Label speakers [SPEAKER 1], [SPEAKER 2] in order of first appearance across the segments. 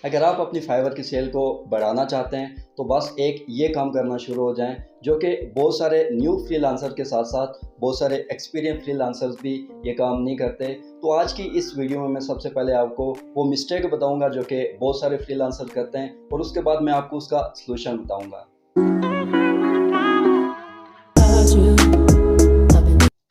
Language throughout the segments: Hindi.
[SPEAKER 1] अगर आप अपनी फाइवर की सेल को बढ़ाना चाहते हैं तो बस एक ये काम करना शुरू हो जाएं, जो कि बहुत सारे न्यू फ्रीलांसर के साथ साथ बहुत सारे एक्सपीरियंस फ्रीलांसर्स भी ये काम नहीं करते। तो आज की इस वीडियो में मैं सबसे पहले आपको वो मिस्टेक बताऊंगा जो कि बहुत सारे फ्रीलांसर करते हैं, और उसके बाद मैं आपको उसका सलूशन बताऊंगा।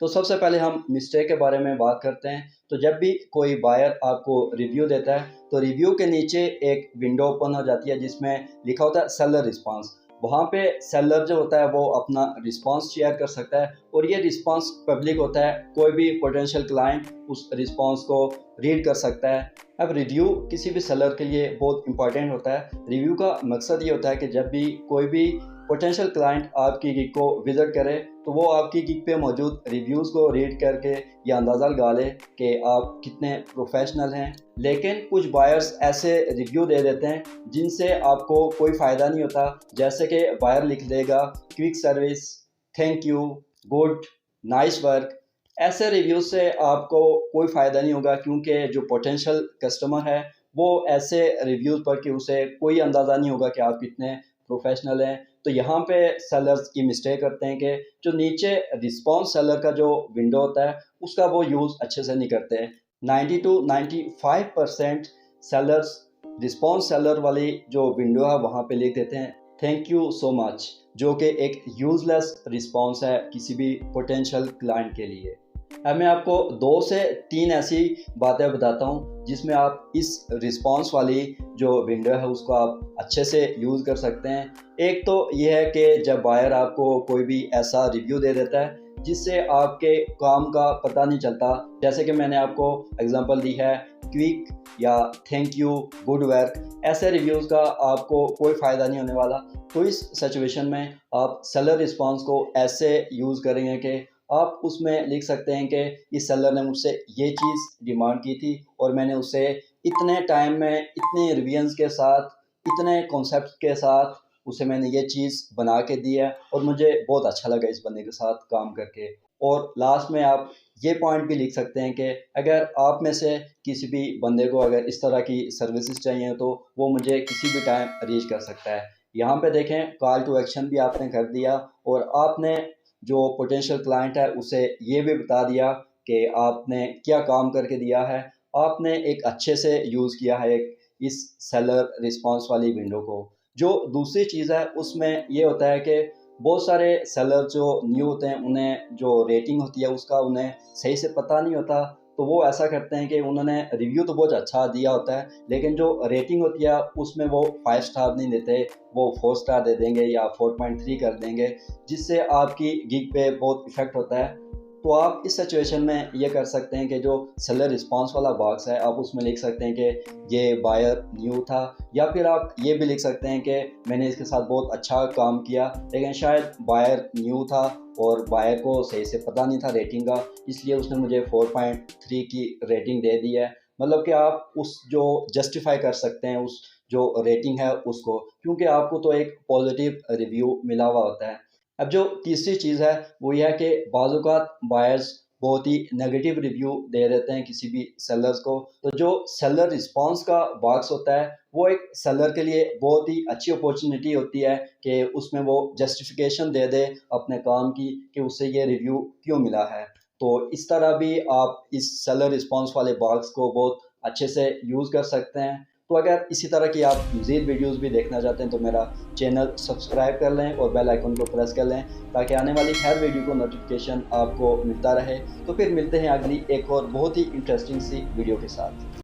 [SPEAKER 1] तो सबसे पहले हम मिस्टेक के बारे में बात करते हैं। तो जब भी कोई बायर आपको रिव्यू देता है तो रिव्यू के नीचे एक विंडो ओपन हो जाती है जिसमें लिखा होता है सेलर रिस्पांस। वहाँ पे सेलर जो होता है वो अपना रिस्पांस शेयर कर सकता है, और ये रिस्पांस पब्लिक होता है। कोई भी पोटेंशियल क्लाइंट उस रिस्पांस को रीड कर सकता है। अब रिव्यू किसी भी सेलर के लिए बहुत इंपॉर्टेंट होता है। रिव्यू का मकसद ये होता है कि जब भी कोई भी पोटेंशियल क्लाइंट आपकी गिग को विजिट करे तो वो आपकी गिग पे मौजूद रिव्यूज़ को रीड करके ये अंदाज़ा लगा ले कि आप कितने प्रोफेशनल हैं। लेकिन कुछ बायर्स ऐसे रिव्यू दे देते हैं जिनसे आपको कोई फ़ायदा नहीं होता। जैसे कि बायर लिख देगा quick service, thank you, good, nice work. ऐसे रिव्यू से आपको कोई फ़ायदा नहीं होगा, क्योंकि जो पोटेंशियल कस्टमर है वो ऐसे रिव्यूज़ पढ़ के उसे कोई अंदाज़ा नहीं होगा कि आप कितने प्रोफेशनल हैं। तो यहाँ पे सेलर्स की मिस्टेक करते हैं कि जो नीचे रिस्पॉन्स सेलर का जो विंडो होता है उसका वो यूज़ अच्छे से नहीं करते हैं। 90 to 95% सेलर्स रिस्पॉन्स सेलर वाली जो विंडो है वहाँ पे लिख देते हैं थैंक यू सो मच, जो कि एक यूज़लेस रिस्पॉन्स है किसी भी पोटेंशियल क्लाइंट के लिए। अब मैं आपको 2 से 3 ऐसी बातें बताता हूँ जिसमें आप इस रिस्पांस वाली जो विंडो है उसको आप अच्छे से यूज़ कर सकते हैं। एक तो ये है कि जब बायर आपको कोई भी ऐसा रिव्यू दे देता है जिससे आपके काम का पता नहीं चलता, जैसे कि मैंने आपको एग्जांपल दी है क्विक या थैंक यू, गुड वर्क, ऐसे रिव्यूज़ का आपको कोई फ़ायदा नहीं होने वाला। तो इस सिचुएशन में आप सेलर रिस्पांस को ऐसे यूज़ करेंगे कि आप उसमें लिख सकते हैं कि इस सेलर ने मुझसे ये चीज़ डिमांड की थी और मैंने उसे इतने टाइम में, इतने रिवीजन्स के साथ, इतने कॉन्सेप्ट के साथ उसे मैंने ये चीज़ बना के दी है और मुझे बहुत अच्छा लगा इस बंदे के साथ काम करके। और लास्ट में आप ये पॉइंट भी लिख सकते हैं कि अगर आप में से किसी भी बंदे को अगर इस तरह की सर्विसेज चाहिए तो वो मुझे किसी भी टाइम रीच कर सकता है। यहाँ पे देखें कॉल टू एक्शन भी आपने कर दिया, और आपने जो पोटेंशियल क्लाइंट है उसे ये भी बता दिया कि आपने क्या काम करके दिया है। आपने एक अच्छे से यूज़ किया है इस सेलर रिस्पांस वाली विंडो को। जो दूसरी चीज़ है उसमें ये होता है कि बहुत सारे सेलर जो न्यू होते हैं उन्हें जो रेटिंग होती है उसका उन्हें सही से पता नहीं होता। तो वो ऐसा करते हैं कि उन्होंने रिव्यू तो बहुत अच्छा दिया होता है लेकिन जो रेटिंग होती है उसमें वो 5 स्टार नहीं देते, वो 4 स्टार दे देंगे या 4.3 कर देंगे, जिससे आपकी गिग पे बहुत इफ़ेक्ट होता है। तो आप इस सिचुएशन में ये कर सकते हैं कि जो सेलर रिस्पांस वाला बॉक्स है आप उसमें लिख सकते हैं कि ये बायर न्यू था, या फिर आप ये भी लिख सकते हैं कि मैंने इसके साथ बहुत अच्छा काम किया लेकिन शायद बायर न्यू था और बायर को सही से पता नहीं था रेटिंग का, इसलिए उसने मुझे 4.3 की रेटिंग दे दी है। मतलब कि आप उस जो जस्टिफाई कर सकते हैं उस जो रेटिंग है उसको, क्योंकि आपको तो एक पॉजिटिव रिव्यू मिला हुआ होता है। अब जो तीसरी चीज़ है वो यह है कि बाज़ औक़ात बायर्स बहुत ही नेगेटिव रिव्यू दे देते हैं किसी भी सेलर्स को। तो जो सेलर रिस्पांस का बॉक्स होता है वो एक सेलर के लिए बहुत ही अच्छी अपॉर्चुनिटी होती है कि उसमें वो जस्टिफिकेशन दे दे अपने काम की कि उसे ये रिव्यू क्यों मिला है। तो इस तरह भी आप इस सेलर रिस्पांस वाले बॉक्स को बहुत अच्छे से यूज़ कर सकते हैं। तो अगर इसी तरह की आप मज़ीद वीडियोज़ भी देखना चाहते हैं तो मेरा चैनल सब्सक्राइब कर लें और बेल आइकन को प्रेस कर लें ताकि आने वाली हर वीडियो को नोटिफिकेशन आपको मिलता रहे। तो फिर मिलते हैं अगली एक और बहुत ही इंटरेस्टिंग सी वीडियो के साथ।